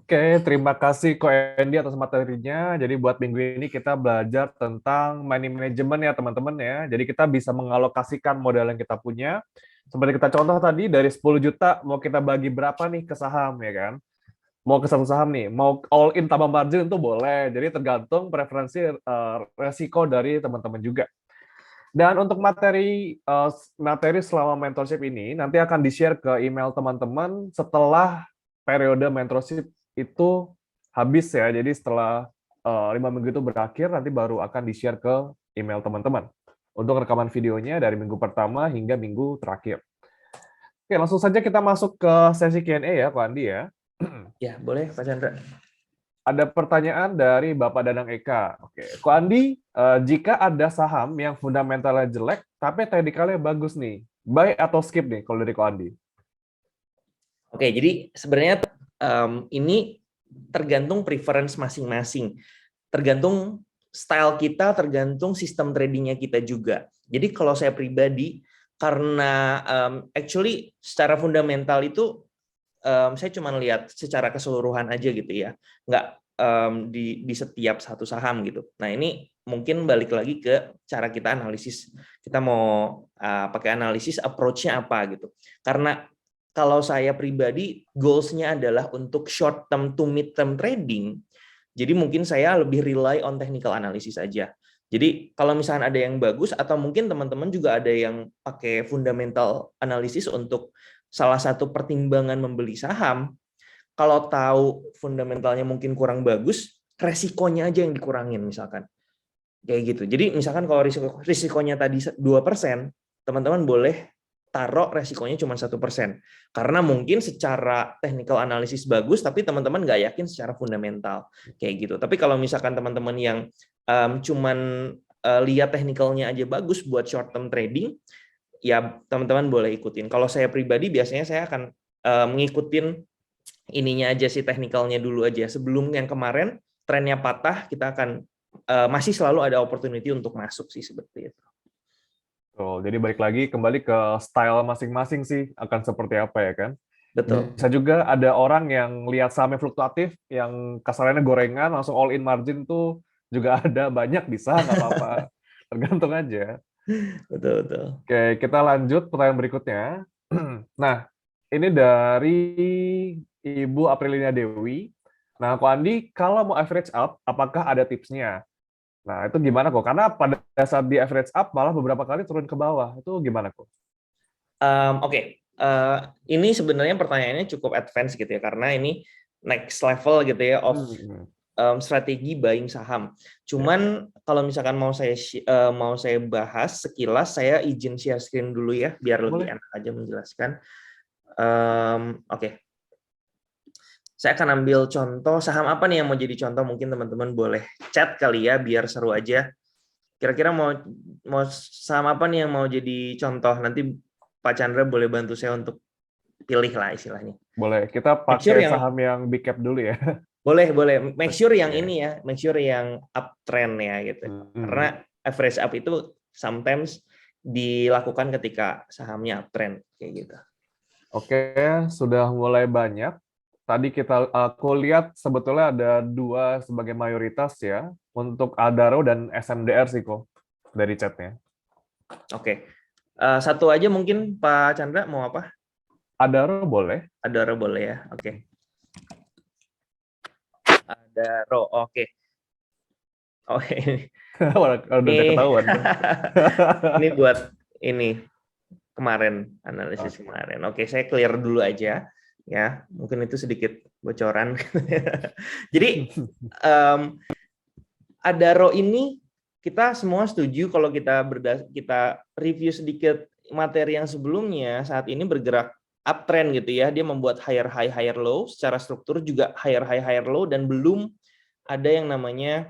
Oke, terima kasih Ko Endi atas materinya. Jadi buat minggu ini kita belajar tentang money management ya teman-teman ya. Jadi kita bisa mengalokasikan modal yang kita punya. Seperti kita contoh tadi, dari 10 juta mau kita bagi berapa nih ke saham ya kan? Mau ke satu saham nih, mau all in tambah margin itu boleh. Jadi tergantung preferensi resiko dari teman-teman juga. Dan untuk materi selama mentorship ini nanti akan di-share ke email teman-teman setelah periode mentorship itu habis ya. Jadi setelah 5 minggu itu berakhir, nanti baru akan di-share ke email teman-teman untuk rekaman videonya dari minggu pertama hingga minggu terakhir. Oke, langsung saja kita masuk ke sesi Q&A ya, Ko Andi ya. Ya, boleh Pak Chandra. Ada pertanyaan dari Bapak Danang Eka. Oke, Ko Andi, jika ada saham yang fundamentalnya jelek tapi teknikalnya bagus nih, buy atau skip nih kalau dari Ko Andi? Oke, jadi sebenarnya ini tergantung preference masing-masing, tergantung style kita, tergantung sistem tradingnya kita juga. Jadi kalau saya pribadi, karena actually secara fundamental itu saya cuma lihat secara keseluruhan aja gitu ya, nggak di setiap satu saham gitu. Nah ini mungkin balik lagi ke cara kita analisis, kita mau pakai analisis approach-nya apa gitu. Karena kalau saya pribadi goals-nya adalah untuk short term to mid term trading, jadi mungkin saya lebih rely on technical analysis aja. Jadi kalau misalnya ada yang bagus atau mungkin teman-teman juga ada yang pakai fundamental analysis untuk salah satu pertimbangan membeli saham, kalau tahu fundamentalnya mungkin kurang bagus, resikonya aja yang dikurangin misalkan. Kayak gitu. Jadi misalkan kalau risikonya tadi 2%, teman-teman boleh taruh resikonya cuma 1%. Karena mungkin secara technical analysis bagus, tapi teman-teman nggak yakin secara fundamental. Kayak gitu. Tapi kalau misalkan teman-teman yang cuman lihat technicalnya aja bagus buat short term trading, ya teman-teman boleh ikutin. Kalau saya pribadi biasanya saya akan mengikutin ininya aja sih, technicalnya dulu aja. Sebelum yang kemarin trennya patah, kita akan masih selalu ada opportunity untuk masuk sih seperti itu. Tuh, jadi balik lagi kembali ke style masing-masing sih akan seperti apa ya kan. Betul. Bisa juga ada orang yang lihat sahamnya fluktuatif, yang kasarannya gorengan langsung all in margin tuh juga ada, banyak, bisa nggak apa-apa. Tergantung aja. Betul, betul. Oke, kita lanjut pertanyaan berikutnya. Nah, ini dari Ibu Aprilina Dewi. Nah, Ko Andi, kalau mau average up, apakah ada tipsnya? Nah, itu gimana kok? Karena pada saat di average up, malah beberapa kali turun ke bawah. Itu gimana kok? Oke. Ini sebenarnya pertanyaannya cukup advance gitu ya, karena ini next level gitu ya of Hmm, strategi buying saham. ya. Cuman kalau misalkan mau saya bahas sekilas, saya izin share screen dulu ya, biar lebih Boleh. enak aja menjelaskan. Oke. Saya akan ambil contoh saham apa nih yang mau jadi contoh, mungkin teman-teman boleh chat kali ya biar seru aja. Kira-kira mau saham apa nih yang mau jadi contoh? Nanti Pak Chandra boleh bantu saya untuk pilih lah istilahnya. Boleh. Kita Make sure pakai yang saham yang big cap dulu ya. boleh make sure yang Oke. ini ya, make sure yang uptrend ya gitu. Hmm. Karena average up itu sometimes dilakukan ketika sahamnya uptrend kayak gitu. Oke, sudah mulai banyak. Tadi aku lihat sebetulnya ada dua sebagai mayoritas ya, untuk Adaro dan SMDR sih kok dari chatnya. Oke. Satu aja mungkin Pak Chandra mau apa? Adaro boleh. Adara boleh ya. Oke. Adaro. Oke. Oke. Udah Ini ketahuan tuh. ini buat ini kemarin, analisis Oke. kemarin. Oke, saya clear dulu aja ya. Mungkin itu sedikit bocoran. Jadi Adaro ini kita semua setuju kalau kita review sedikit materi yang sebelumnya, saat ini bergerak uptrend gitu ya. Dia membuat higher high higher low, secara struktur juga higher high higher low, dan belum ada yang namanya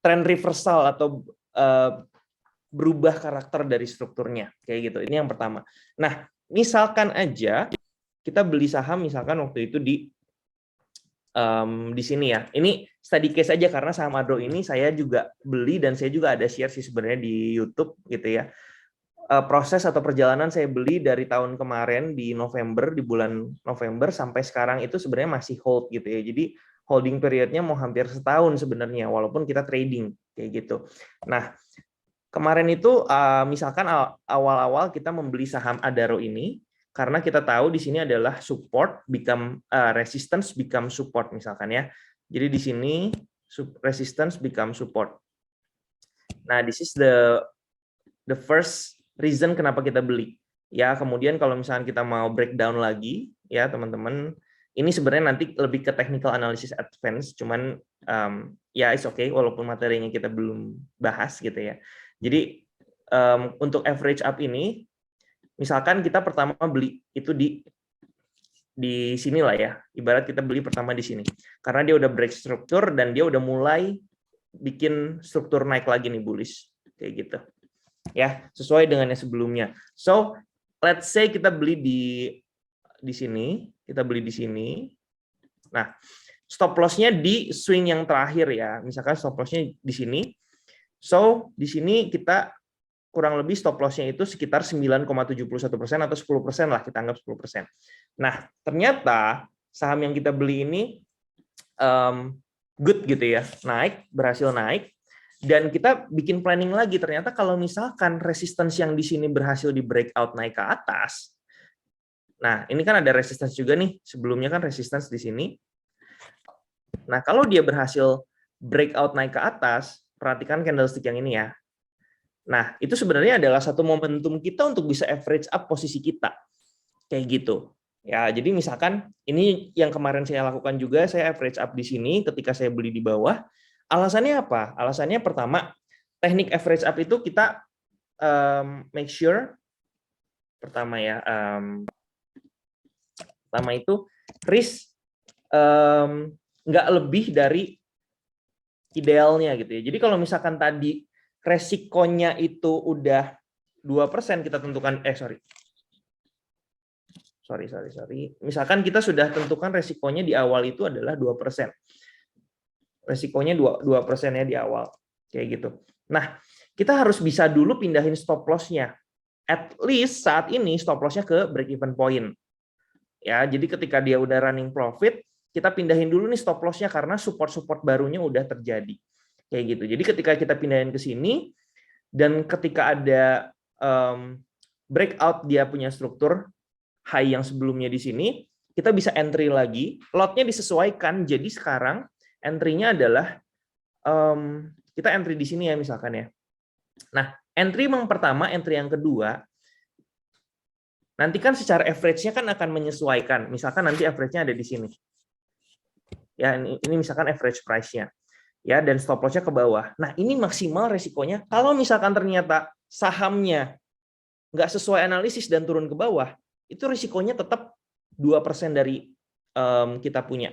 trend reversal atau berubah karakter dari strukturnya kayak gitu. Ini yang pertama. Nah, misalkan aja kita beli saham misalkan waktu itu di sini ya. Ini study case aja karena saham Adro ini saya juga beli dan saya juga ada share sih sebenarnya di YouTube gitu ya. proses atau perjalanan saya beli dari tahun kemarin di November, di bulan November sampai sekarang itu sebenarnya masih hold gitu ya. Jadi holding periodnya mau hampir setahun sebenarnya, walaupun kita trading kayak gitu. Nah, kemarin itu misalkan awal-awal kita membeli saham Adaro ini karena kita tahu di sini adalah support become resistance become support misalkan ya. Jadi di sini resistance become support. Nah, this is the first reason kenapa kita beli. Ya, kemudian kalau misalnya kita mau breakdown lagi ya, teman-teman, ini sebenarnya nanti lebih ke technical analysis advance, cuman ya it's okay walaupun materinya kita belum bahas gitu ya. Jadi untuk average up ini, misalkan kita pertama beli itu di sini lah ya, ibarat kita beli pertama di sini, karena dia udah break struktur dan dia udah mulai bikin struktur naik lagi nih bullish kayak gitu, ya sesuai dengan yang sebelumnya. So let's say kita beli di sini, kita beli di sini. Nah, stop loss-nya di swing yang terakhir ya, misalkan stop loss-nya di sini. So di sini kita kurang lebih stop loss-nya itu sekitar 9,71% atau 10% lah, kita anggap 10%. Nah, ternyata saham yang kita beli ini good gitu ya, naik, berhasil naik, dan kita bikin planning lagi, ternyata kalau misalkan resistance yang di sini berhasil di breakout naik ke atas, nah ini kan ada resistance juga nih, sebelumnya kan resistance di sini. Nah, kalau dia berhasil breakout naik ke atas, perhatikan candlestick yang ini ya. Nah, itu sebenarnya adalah satu momentum kita untuk bisa average up posisi kita. Kayak gitu. Ya, jadi misalkan ini yang kemarin saya lakukan juga, saya average up di sini ketika saya beli di bawah. Alasannya apa? Alasannya pertama, teknik average up itu kita make sure pertama ya, pertama itu risk nggak lebih dari idealnya gitu ya. Jadi kalau misalkan tadi resikonya itu udah 2%, kita tentukan sorry. Misalkan kita sudah tentukan resikonya di awal itu adalah 2%. Resikonya 2% ya di awal. Kayak gitu. Nah, kita harus bisa dulu pindahin stop loss-nya. At least saat ini stop loss-nya ke break even point. Ya, jadi ketika dia udah running profit, kita pindahin dulu nih stop loss-nya karena support-support barunya udah terjadi. Kayak gitu. Jadi ketika kita pindahin ke sini, dan ketika ada breakout dia punya struktur high yang sebelumnya di sini, kita bisa entry lagi, lotnya disesuaikan, jadi sekarang entry-nya adalah kita entry di sini ya misalkan ya. Nah, entry yang pertama, entry yang kedua, nanti kan secara average-nya kan akan menyesuaikan, misalkan nanti average-nya ada di sini. Ya, ini misalkan average price-nya. Ya, dan stop loss-nya ke bawah. Nah, ini maksimal resikonya kalau misalkan ternyata sahamnya nggak sesuai analisis dan turun ke bawah, itu risikonya tetap 2% dari kita punya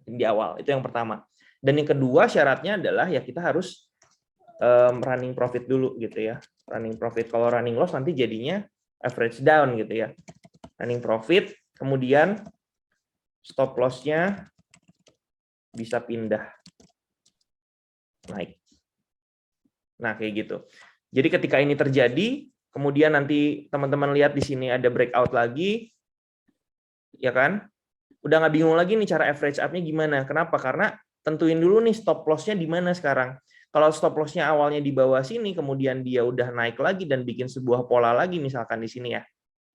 di awal. Itu yang pertama. Dan yang kedua syaratnya adalah ya kita harus running profit dulu gitu ya. Running profit. Kalau running loss nanti jadinya average down gitu ya. Running profit, kemudian stop loss-nya bisa pindah naik. Nah, kayak gitu. Jadi ketika ini terjadi, kemudian nanti teman-teman lihat di sini ada breakout lagi, ya kan? Udah nggak bingung lagi nih cara average up-nya gimana. Kenapa? Karena tentuin dulu nih stop loss-nya di mana sekarang. Kalau stop loss-nya awalnya di bawah sini, kemudian dia udah naik lagi dan bikin sebuah pola lagi, misalkan di sini ya.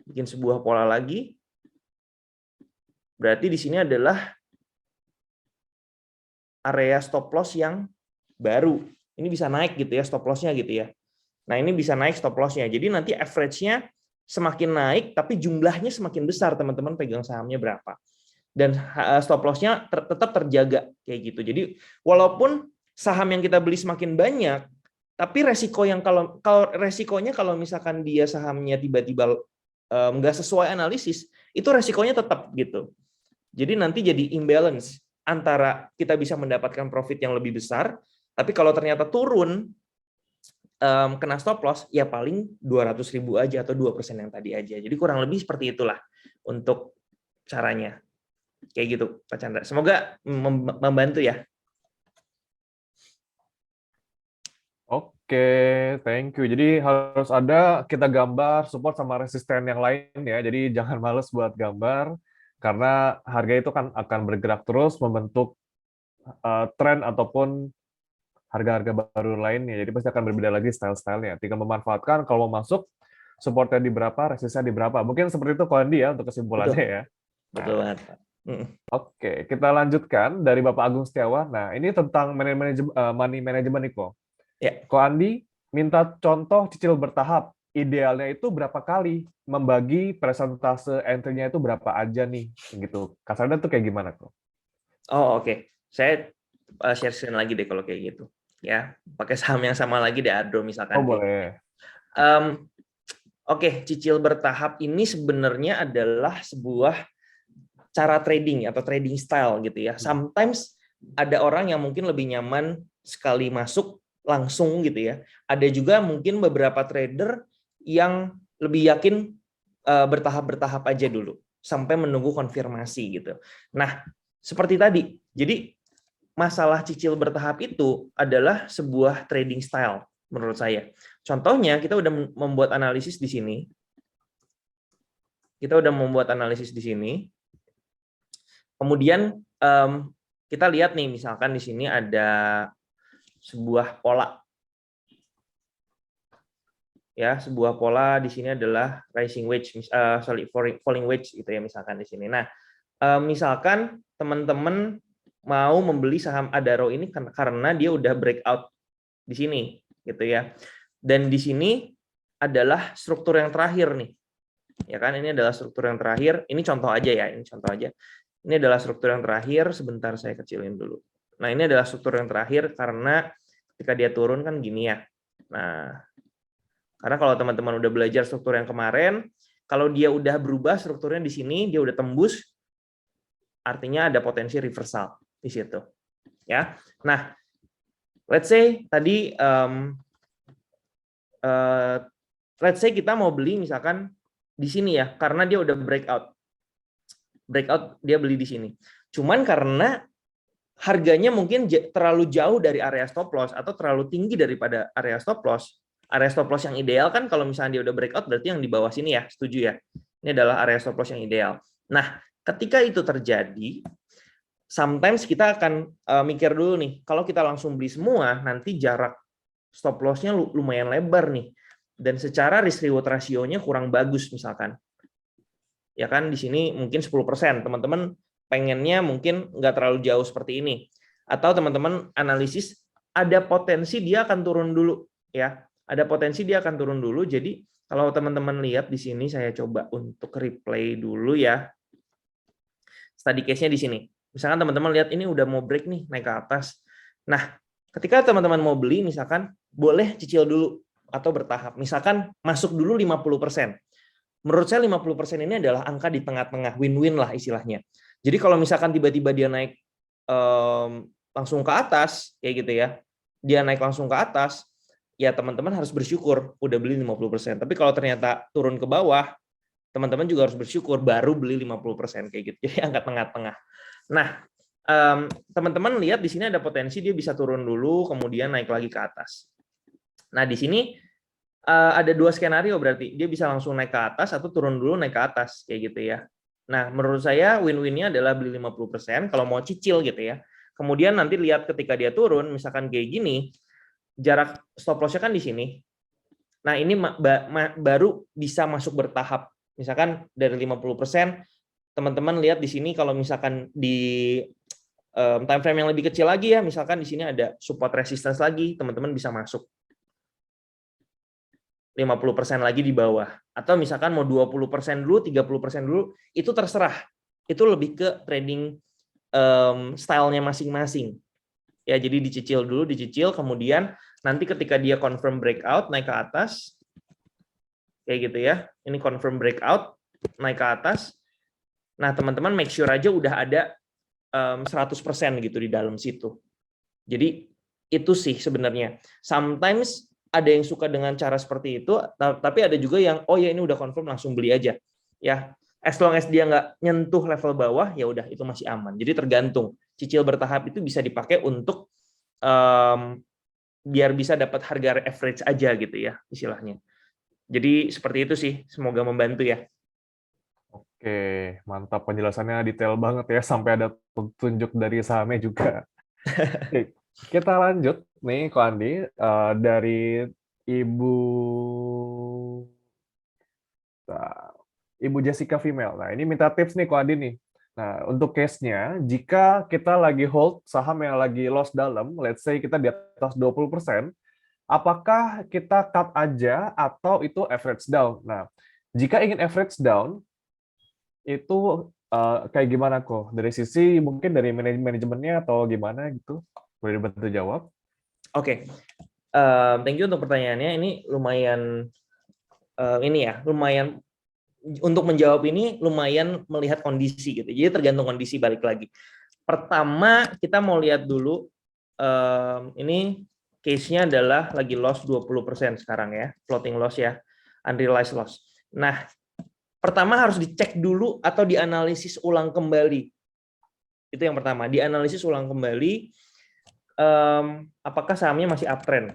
Bikin sebuah pola lagi, berarti di sini adalah area stop loss yang baru. Ini bisa naik gitu ya stop loss-nya gitu ya. Nah, ini bisa naik stop loss-nya. Jadi nanti average-nya semakin naik, tapi jumlahnya semakin besar, teman-teman pegang sahamnya berapa. Dan stop loss-nya tetap terjaga kayak gitu. Jadi walaupun saham yang kita beli semakin banyak, tapi resiko yang kalau resikonya kalau misalkan dia sahamnya tiba-tiba nggak sesuai analisis, itu resikonya tetap gitu. Jadi nanti jadi imbalance antara kita bisa mendapatkan profit yang lebih besar, tapi kalau ternyata turun kena stop loss, ya paling 200.000 aja atau 2% yang tadi aja. Jadi kurang lebih seperti itulah untuk caranya. Kayak gitu, Pak Chandra. Semoga membantu ya. Oke, thank you. Jadi harus ada kita gambar, support sama resisten yang lain ya. Jadi jangan males buat gambar, karena harga itu kan akan bergerak terus membentuk tren ataupun harga-harga baru lainnya. Jadi pasti akan berbeda lagi style-stylenya. Tinggal memanfaatkan kalau mau masuk, supportnya di berapa, resistnya di berapa. Mungkin seperti itu Ko Andi ya untuk kesimpulannya Betul, ya. betul Nah, banget, Pak. Mm. oke, kita lanjutkan dari Bapak Agung Setiawan. Nah, ini tentang money management nih, Ko. Ya, Ko Andi minta contoh cicil bertahap. Idealnya itu berapa kali? Membagi persentase entry-nya itu berapa aja nih? Gitu. Kasarnya tuh kayak gimana, Ko? oh oke. Saya share screen lagi deh kalau kayak gitu. Ya, pakai saham yang sama lagi deh, Adro Oh, misalkan kayak gitu. boleh. Oke, cicil bertahap ini sebenarnya adalah sebuah cara trading atau trading style gitu ya. Sometimes ada orang yang mungkin lebih nyaman sekali masuk langsung gitu ya. Ada juga mungkin beberapa trader yang lebih yakin bertahap-bertahap aja dulu sampai menunggu konfirmasi gitu. Nah, seperti tadi. Jadi masalah cicil bertahap itu adalah sebuah trading style menurut saya. Contohnya kita udah membuat analisis di sini. Kita udah membuat analisis di sini. Kemudian kita lihat nih, misalkan di sini ada sebuah pola. Ya, sebuah pola di sini adalah rising wedge, falling wedge gitu ya misalkan di sini. Nah, misalkan teman-teman mau membeli saham Adaro ini karena dia udah breakout di sini gitu ya. Dan di sini adalah struktur yang terakhir nih. Ya kan, ini adalah struktur yang terakhir. Ini contoh aja ya, ini contoh aja. Ini adalah struktur yang terakhir, sebentar saya kecilin dulu. Nah, ini adalah struktur yang terakhir karena ketika dia turun kan gini ya. Nah, karena kalau teman-teman udah belajar struktur yang kemarin, kalau dia udah berubah strukturnya di sini, dia udah tembus, artinya ada potensi reversal di situ. Ya. Nah, let's say tadi let's say kita mau beli misalkan di sini ya, karena dia udah breakout dia beli di sini. Cuman karena harganya mungkin terlalu jauh dari area stop loss atau terlalu tinggi daripada area stop loss. Area stop loss yang ideal kan kalau misalnya dia udah breakout berarti yang di bawah sini ya, setuju ya? Ini adalah area stop loss yang ideal. Nah, ketika itu terjadi, sometimes kita akan mikir dulu nih, kalau kita langsung beli semua, nanti jarak stop loss-nya lumayan lebar nih. Dan secara risk reward ratio-nya kurang bagus misalkan. Ya kan di sini mungkin 10%. Teman-teman pengennya mungkin nggak terlalu jauh seperti ini. Atau teman-teman analisis ada potensi dia akan turun dulu ya. Ada potensi dia akan turun dulu. Jadi kalau teman-teman lihat di sini saya coba untuk replay dulu ya. Study case-nya di sini. Misalkan teman-teman lihat ini udah mau break nih naik ke atas. Nah, ketika teman-teman mau beli misalkan boleh cicil dulu atau bertahap. Misalkan masuk dulu 50%. Menurut saya 50% ini adalah angka di tengah-tengah, win-win lah istilahnya. Jadi kalau misalkan tiba-tiba dia naik langsung ke atas, kayak gitu ya, dia naik langsung ke atas, ya teman-teman harus bersyukur udah beli 50%. Tapi kalau ternyata turun ke bawah, teman-teman juga harus bersyukur baru beli 50% kayak gitu. Jadi angka tengah-tengah. Nah, teman-teman lihat di sini ada potensi dia bisa turun dulu, kemudian naik lagi ke atas. Nah, di sini ada dua skenario berarti dia bisa langsung naik ke atas atau turun dulu naik ke atas kayak gitu ya. Nah, menurut saya win-winnya adalah beli 50% kalau mau cicil gitu ya. Kemudian nanti lihat ketika dia turun misalkan kayak gini, jarak stop loss-nya kan di sini. Nah, ini baru bisa masuk bertahap. Misalkan dari 50%, teman-teman lihat di sini kalau misalkan di time frame yang lebih kecil lagi ya, misalkan di sini ada support resistance lagi, teman-teman bisa masuk. 50% lagi di bawah. Atau misalkan mau 20% dulu, 30% dulu, itu terserah. Itu lebih ke trading style-nya masing-masing. Ya, jadi dicicil dulu, kemudian nanti ketika dia confirm breakout, naik ke atas, kayak gitu ya. Ini confirm breakout, naik ke atas. Nah, teman-teman make sure aja udah ada 100% gitu di dalam situ. Jadi, itu sih sebenarnya. Sometimes ada yang suka dengan cara seperti itu, tapi ada juga yang oh ya ini udah confirm langsung beli aja. Ya, as long as dia nggak nyentuh level bawah, ya udah itu masih aman. Jadi tergantung. Cicil bertahap itu bisa dipakai untuk biar bisa dapat harga average aja gitu ya istilahnya. Jadi seperti itu sih, semoga membantu ya. Oke, mantap penjelasannya detail banget ya, sampai ada petunjuk dari sahamnya juga. Oke, kita lanjut nih, Ko Andi, dari Ibu nah, Ibu Jessica Female. Nah, ini minta tips nih, Ko Andi nih. Nah, untuk case-nya, jika kita lagi hold saham yang lagi loss dalam, let's say kita di atas 20%, apakah kita cut aja atau itu average down? Nah, jika ingin average down, itu kayak gimana kok? Dari sisi mungkin dari manajemennya atau gimana gitu? Boleh dibantu jawab? Oke, thank you untuk pertanyaannya. Ini lumayan lumayan untuk menjawab ini lumayan melihat kondisi gitu. Jadi tergantung kondisi balik lagi. Pertama kita mau lihat dulu ini case-nya adalah lagi loss 20% sekarang ya, floating loss ya, unrealized loss. Nah, pertama harus dicek dulu atau dianalisis ulang kembali. Itu yang pertama, dianalisis ulang kembali apakah sahamnya masih uptrend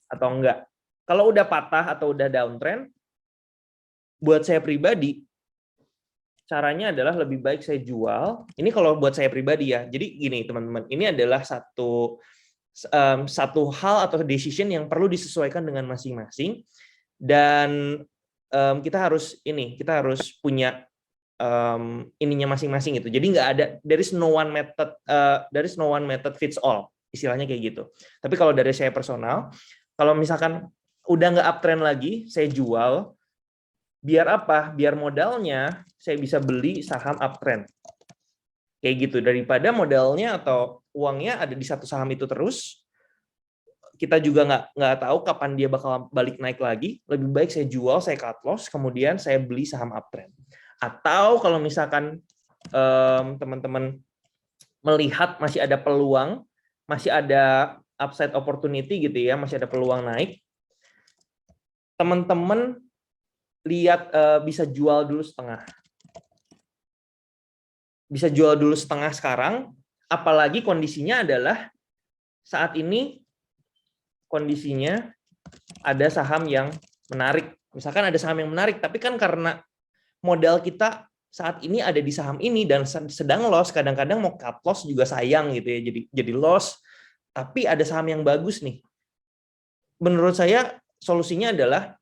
atau enggak. Kalau udah patah atau udah downtrend, buat saya pribadi, caranya adalah lebih baik saya jual. Ini kalau buat saya pribadi ya. Jadi gini teman-teman, ini adalah satu hal atau decision yang perlu disesuaikan dengan masing-masing. Dan kita harus punya ininya masing-masing gitu. Jadi nggak ada there is no one method fits all, istilahnya kayak gitu. Tapi kalau dari saya personal, kalau misalkan udah nggak uptrend lagi, saya jual. Biar apa? Biar modalnya saya bisa beli saham uptrend. Kayak gitu, daripada modalnya atau uangnya ada di satu saham itu terus, kita juga nggak tahu kapan dia bakal balik naik lagi. Lebih baik saya jual, saya cut loss, kemudian saya beli saham uptrend. Atau kalau misalkan teman-teman melihat masih ada peluang, masih ada upside opportunity gitu ya, masih ada peluang naik, teman-teman lihat bisa jual dulu setengah. Bisa jual dulu setengah sekarang, apalagi kondisinya adalah saat ini kondisinya ada saham yang menarik. Misalkan ada saham yang menarik, tapi kan karena modal kita saat ini ada di saham ini dan sedang loss, kadang-kadang mau cut loss juga sayang gitu ya, jadi loss. Tapi ada saham yang bagus nih. Menurut saya solusinya adalah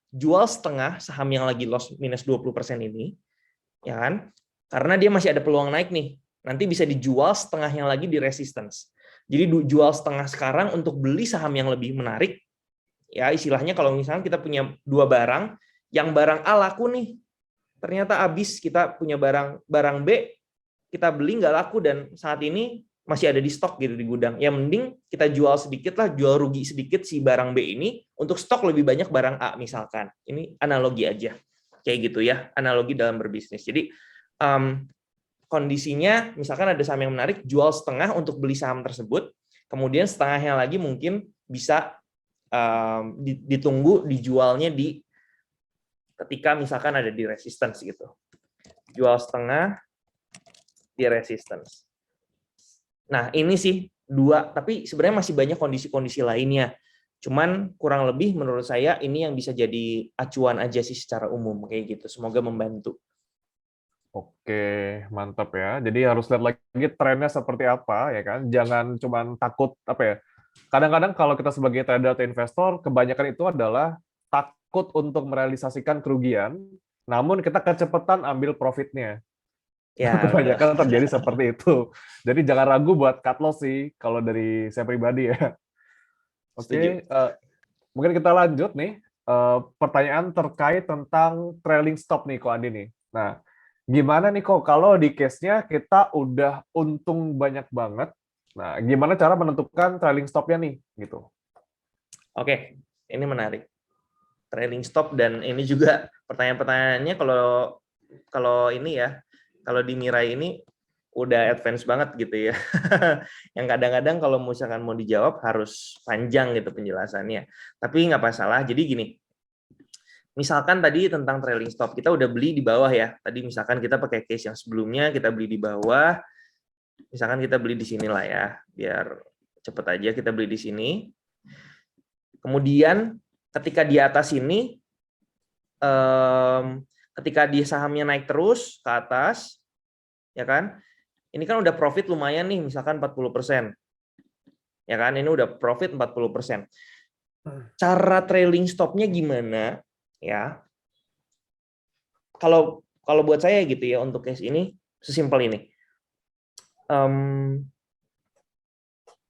jual setengah saham yang lagi loss minus 20% ini, ya kan? Karena dia masih ada peluang naik nih. Nanti bisa dijual setengahnya lagi di resistance. Jadi jual setengah sekarang untuk beli saham yang lebih menarik. Ya, istilahnya kalau misalnya kita punya dua barang, yang barang A laku nih, ternyata habis, kita punya barang B, kita beli nggak laku dan saat ini masih ada di stok gitu di gudang. Ya mending kita jual sedikit lah, jual rugi sedikit si barang B ini untuk stok lebih banyak barang A misalkan. Ini analogi aja. Kayak gitu ya, analogi dalam berbisnis. Jadi kondisinya misalkan ada saham yang menarik, jual setengah untuk beli saham tersebut, kemudian setengahnya lagi mungkin bisa ditunggu dijualnya di ketika misalkan ada di resistance gitu. Jual setengah di resistance. Nah, ini sih dua, tapi sebenarnya masih banyak kondisi-kondisi lainnya. Cuman kurang lebih menurut saya ini yang bisa jadi acuan aja sih secara umum kayak gitu. Semoga membantu. Oke, mantap ya. Jadi harus lihat lagi trennya seperti apa ya kan. Jangan cuma takut apa ya. Kadang-kadang kalau kita sebagai trader atau investor, kebanyakan itu adalah takut untuk merealisasikan kerugian, namun kita kecepatan ambil profitnya. Ya, Kebanyakan terjadi seperti itu. Jadi jangan ragu buat cut loss sih kalau dari saya pribadi ya. Oke, mungkin kita lanjut nih. Pertanyaan terkait tentang trailing stop nih, Ko Andi nih. Nah, gimana nih kok kalau di case-nya kita udah untung banyak banget? Nah, gimana cara menentukan trailing stop-nya nih gitu? Oke, ini menarik. Trailing stop dan ini juga pertanyaan-pertanyaannya kalau ini ya, kalau di Mirai ini udah advance banget gitu ya. Yang kadang-kadang kalau misalkan mau dijawab harus panjang gitu penjelasannya. Tapi nggak masalah. Jadi gini, misalkan tadi tentang trailing stop, kita udah beli di bawah ya. Tadi misalkan kita pakai case yang sebelumnya, kita beli di bawah. Misalkan kita beli di sini lah ya, biar cepet aja kita beli di sini. Kemudian ketika di atas ini, ketika di sahamnya naik terus ke atas, ya kan? Ini kan udah profit lumayan nih, misalkan 40%. Ya kan, ini udah profit 40%. Cara trailing stop-nya gimana? Ya. Kalau buat saya gitu ya, untuk case ini sesimpel ini.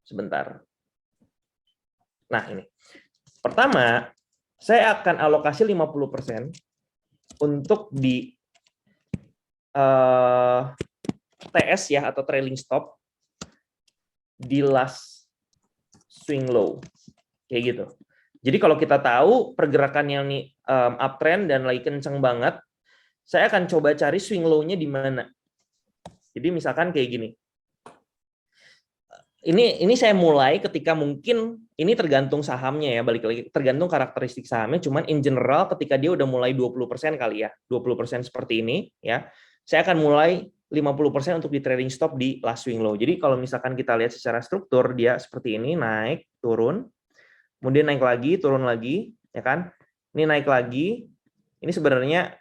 Sebentar. Nah, ini. Pertama, saya akan alokasi 50% untuk di TS ya, atau trailing stop di last swing low. Kayak gitu. Jadi kalau kita tahu pergerakannya nih uptrend dan lagi kenceng banget, saya akan coba cari swing low-nya di mana. Jadi misalkan kayak gini. Ini saya mulai ketika mungkin ini tergantung sahamnya ya, balik lagi tergantung karakteristik sahamnya, cuman in general ketika dia udah mulai 20% kali ya, 20% seperti ini ya, saya akan mulai 50% untuk di trading stop di last swing low. Jadi kalau misalkan kita lihat secara struktur, dia seperti ini, naik, turun, kemudian naik lagi, turun lagi, ya kan? Ini naik lagi, ini sebenarnya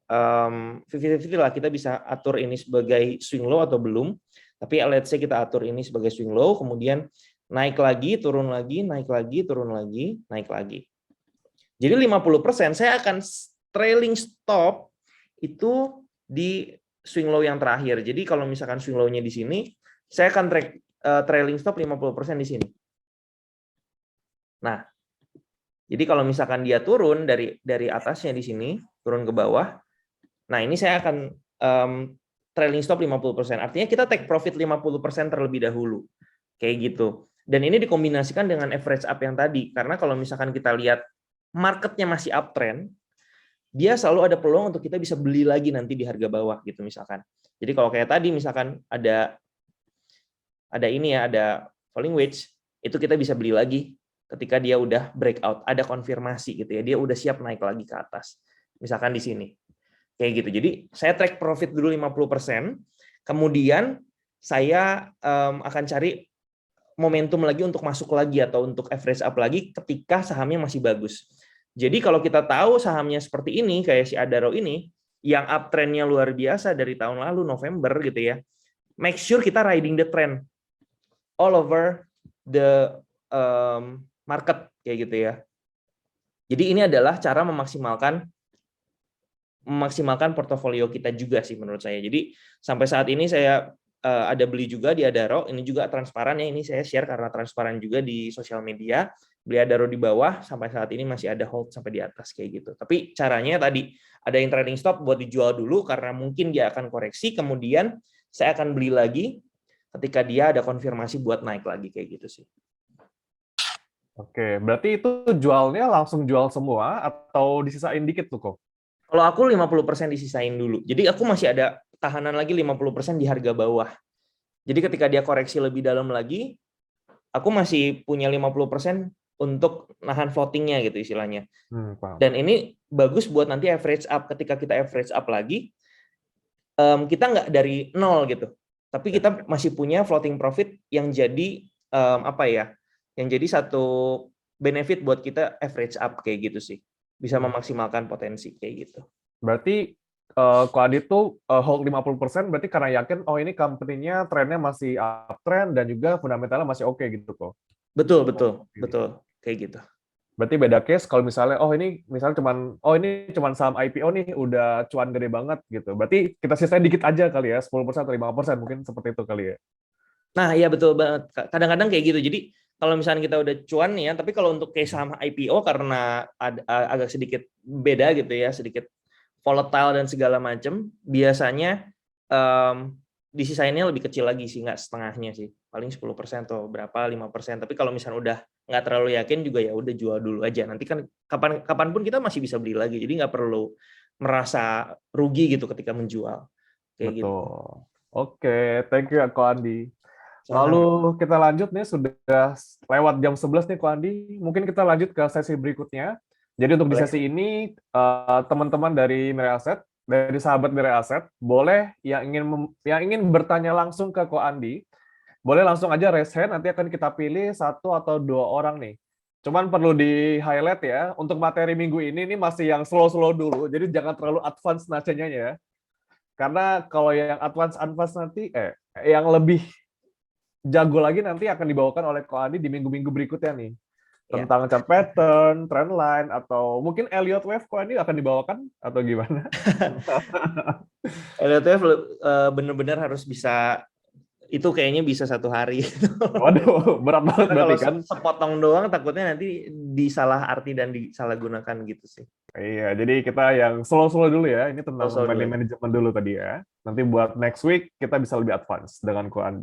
50-50 lah, kita bisa atur ini sebagai swing low atau belum. Tapi let's say kita atur ini sebagai swing low, kemudian naik lagi, turun lagi, naik lagi, turun lagi, naik lagi. Jadi 50% saya akan trailing stop itu di swing low yang terakhir. Jadi kalau misalkan swing low-nya di sini, saya akan trailing stop 50% di sini. Nah, jadi kalau misalkan dia turun dari atasnya di sini, turun ke bawah, nah ini saya akan trailing stop 50%. Artinya kita take profit 50% terlebih dahulu. Kayak gitu. Dan ini dikombinasikan dengan average up yang tadi. Karena kalau misalkan kita lihat marketnya masih uptrend, dia selalu ada peluang untuk kita bisa beli lagi nanti di harga bawah gitu misalkan. Jadi kalau kayak tadi misalkan ada ini ya, ada falling wedge, itu kita bisa beli lagi ketika dia udah breakout, ada konfirmasi gitu ya. Dia udah siap naik lagi ke atas. Misalkan di sini. Kayak gitu. Jadi saya track profit dulu 50%, kemudian saya akan cari momentum lagi untuk masuk lagi atau untuk average up lagi ketika sahamnya masih bagus. Jadi kalau kita tahu sahamnya seperti ini, kayak si Adaro ini, yang uptrendnya luar biasa dari tahun lalu, November gitu ya, make sure kita riding the trend all over the market, kayak gitu ya. Jadi ini adalah cara memaksimalkan portofolio kita juga sih menurut saya. Jadi sampai saat ini saya ada beli juga di Adaro, ini juga transparan ya, ini saya share karena transparan juga di sosial media. Beli Adaro di bawah, sampai saat ini masih ada hold sampai di atas kayak gitu. Tapi caranya tadi ada yang trading stop buat dijual dulu karena mungkin dia akan koreksi, kemudian saya akan beli lagi ketika dia ada konfirmasi buat naik lagi kayak gitu sih. Oke, berarti itu jualnya langsung jual semua atau disisain dikit tuh kok? Kalau aku 50% disisain dulu. Jadi aku masih ada tahanan lagi 50% di harga bawah. Jadi ketika dia koreksi lebih dalam lagi, aku masih punya 50% untuk nahan floatingnya gitu istilahnya. Dan ini bagus buat nanti average up. Ketika kita average up lagi, kita nggak dari nol gitu. Tapi kita masih punya floating profit yang jadi yang jadi satu benefit buat kita average up kayak gitu sih. Bisa memaksimalkan potensi kayak gitu. Berarti Ko Adit tuh hold 50% berarti karena yakin ini company-nya trennya masih uptrend dan juga fundamentalnya masih oke gitu kok. Betul kayak gitu. Berarti beda case kalau misalnya ini misalnya cuman saham IPO nih udah cuan gede banget gitu. Berarti kita sisain dikit aja kali ya, 10% atau 5% mungkin seperti itu kali ya. Nah, iya betul banget. Kadang-kadang kayak gitu. Jadi kalau misalnya kita udah cuan nih ya, tapi kalau untuk case saham IPO karena agak sedikit beda gitu ya, sedikit volatile dan segala macam, biasanya disisainnya lebih kecil lagi sih, nggak setengahnya sih. Paling 10% atau berapa, 5%. Tapi kalau misalnya udah nggak terlalu yakin juga ya udah jual dulu aja. Nanti kan kapanpun kita masih bisa beli lagi. Jadi nggak perlu merasa rugi gitu ketika menjual. Kayak Betul. gitu. Oke, thank you Ko Andi. Lalu kita lanjut nih, sudah lewat jam 11 nih Ko Andi. Mungkin kita lanjut ke sesi berikutnya. Jadi untuk di sesi ini, teman-teman dari Mirai Asset, dari sahabat Mirai Asset, boleh yang ingin bertanya langsung ke Ko Andi, boleh langsung aja raise hand, nanti akan kita pilih 1 atau 2 orang nih. Cuman perlu di-highlight ya, untuk materi minggu ini nih masih yang slow-slow dulu, jadi jangan terlalu advance nacanya ya. Karena kalau yang advance nanti, yang lebih jago lagi nanti akan dibawakan oleh Ko Andi di minggu-minggu berikutnya nih. Ya. Tentang chart pattern, trend line, atau mungkin Elliott Wave Ko Andi akan dibawakan, atau gimana? Elliott Wave bener-bener harus bisa, itu kayaknya bisa 1 hari. Waduh, berat banget Karena berarti kalau kan? sepotong doang takutnya nanti disalah arti dan disalahgunakan gitu sih. Iya, jadi kita yang slow-slow dulu ya. Ini tentang Slow-slow money dulu. management dulu tadi ya. Nanti buat next week kita bisa lebih advance dengan Ko Andi.